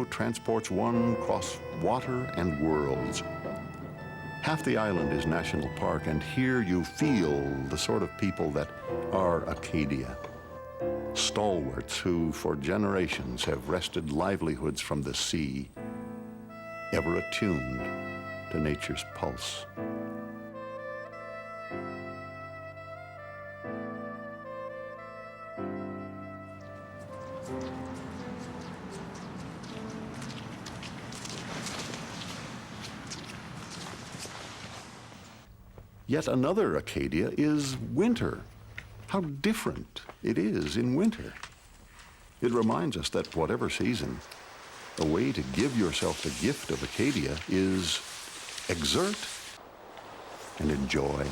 cargo transports one across water and worlds. Half the island is national park, and here you feel the sort of people that are Acadia. Stalwarts who, for generations, have wrested livelihoods from the sea, ever attuned to nature's pulse. Yet another Acadia is winter. How different it is in winter. It reminds us that whatever season, a way to give yourself the gift of Acadia is exert and enjoy.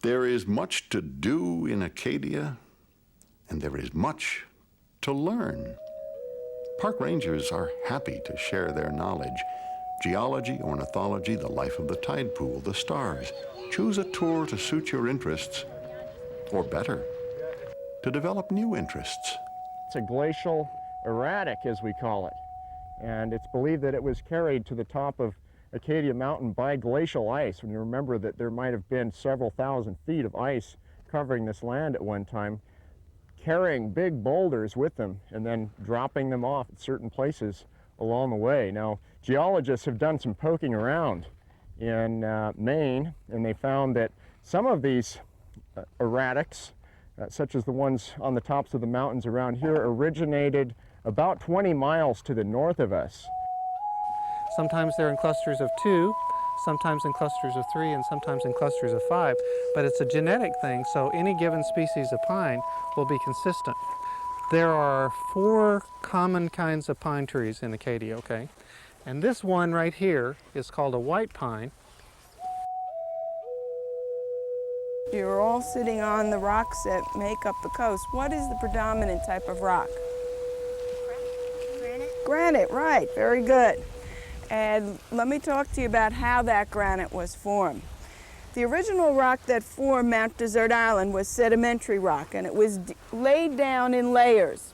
There is much to do in Acadia, and there is much to learn. Park rangers are happy to share their knowledge. Geology, ornithology, the life of the tide pool, the stars. Choose a tour to suit your interests, or better, to develop new interests. It's a glacial erratic, as we call it, and it's believed that it was carried to the top of Acadia Mountain by glacial ice. When you remember that there might have been several thousand feet of ice covering this land at one time, carrying big boulders with them and then dropping them off at certain places along the way. Now, geologists have done some poking around in Maine, and they found that some of these erratics, such as the ones on the tops of the mountains around here, originated about 20 miles to the north of us. Sometimes they're in clusters of 2, sometimes in clusters of 3, and sometimes in clusters of 5. But it's a genetic thing, so any given species of pine will be consistent. There are 4 common kinds of pine trees in Acadia, okay? And this one right here is called a white pine. You're all sitting on the rocks that make up the coast. What is the predominant type of rock? Granite. Granite, right, very good. And let me talk to you about how that granite was formed. The original rock that formed Mount Desert Island was sedimentary rock, and it was laid down in layers.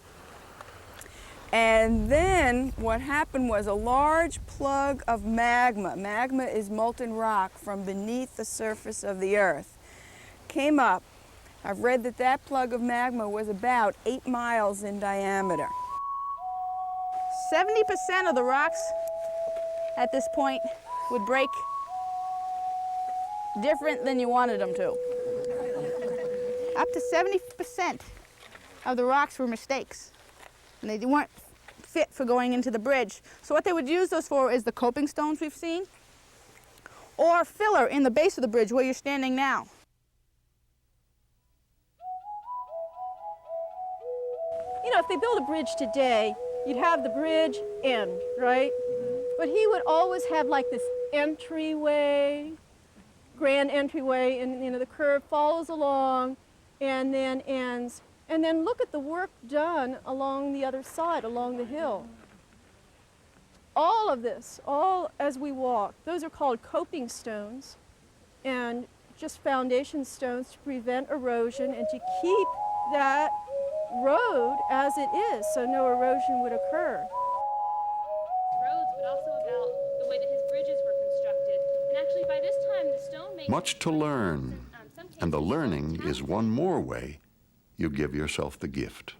And then what happened was a large plug of magma. Magma is molten rock from beneath the surface of the earth. Came up. I've read that that plug of magma was about 8 miles in diameter. 70% of the rocks at this point would break different than you wanted them to. Up to 70% of the rocks were mistakes, and they weren't fit for going into the bridge. So what they would use those for is the coping stones we've seen, or filler in the base of the bridge where you're standing now. You know, if they build a bridge today, you'd have the bridge end, right? But he would always have like this entryway, grand entryway, and you know, the curve follows along and then ends. And then look at the work done along the other side, along the hill. All of this, all as we walk, those are called coping stones and just foundation stones to prevent erosion and to keep that road as it is so no erosion would occur. Roads, but also about the way that his bridges were constructed. And actually by this time the stone makes Much to learn, and the learning is one more way you give yourself the gift.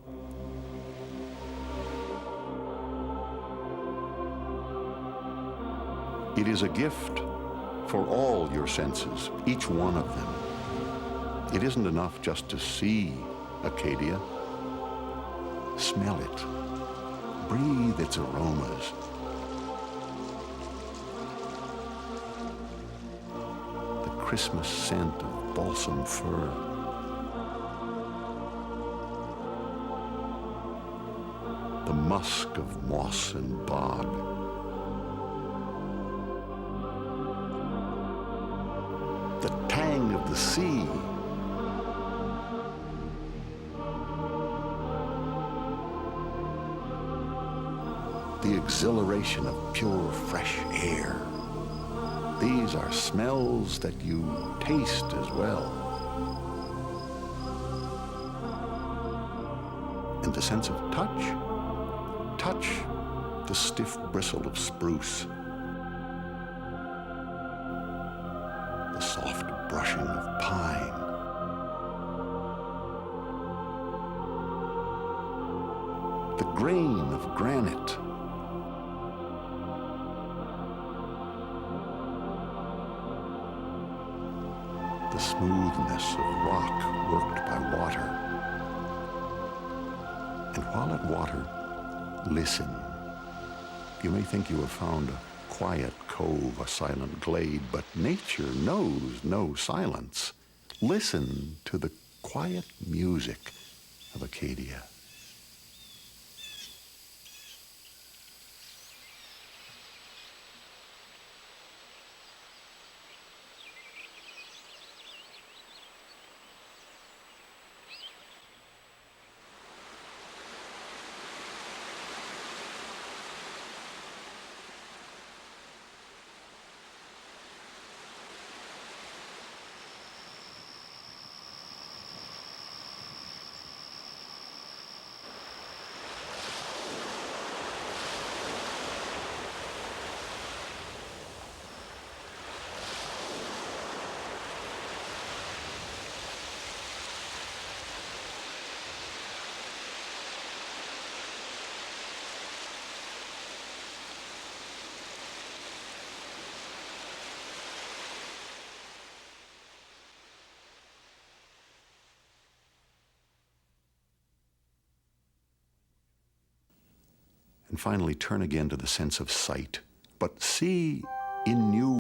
It is a gift for all your senses, each one of them. It isn't enough just to see Acadia. Smell it. Breathe its aromas. The Christmas scent of balsam fir. The musk of moss and bog. The tang of the sea. The exhilaration of pure, fresh air. These are smells that you taste as well. And the sense of touch. Touch the stiff bristle of spruce. The soft brushing of pine. The grain of granite. The smoothness of rock worked by water. And while at water, listen. You may think you have found a quiet cove, a silent glade, but nature knows no silence. Listen to the quiet music of Acadia. And finally, turn again to the sense of sight. But see in new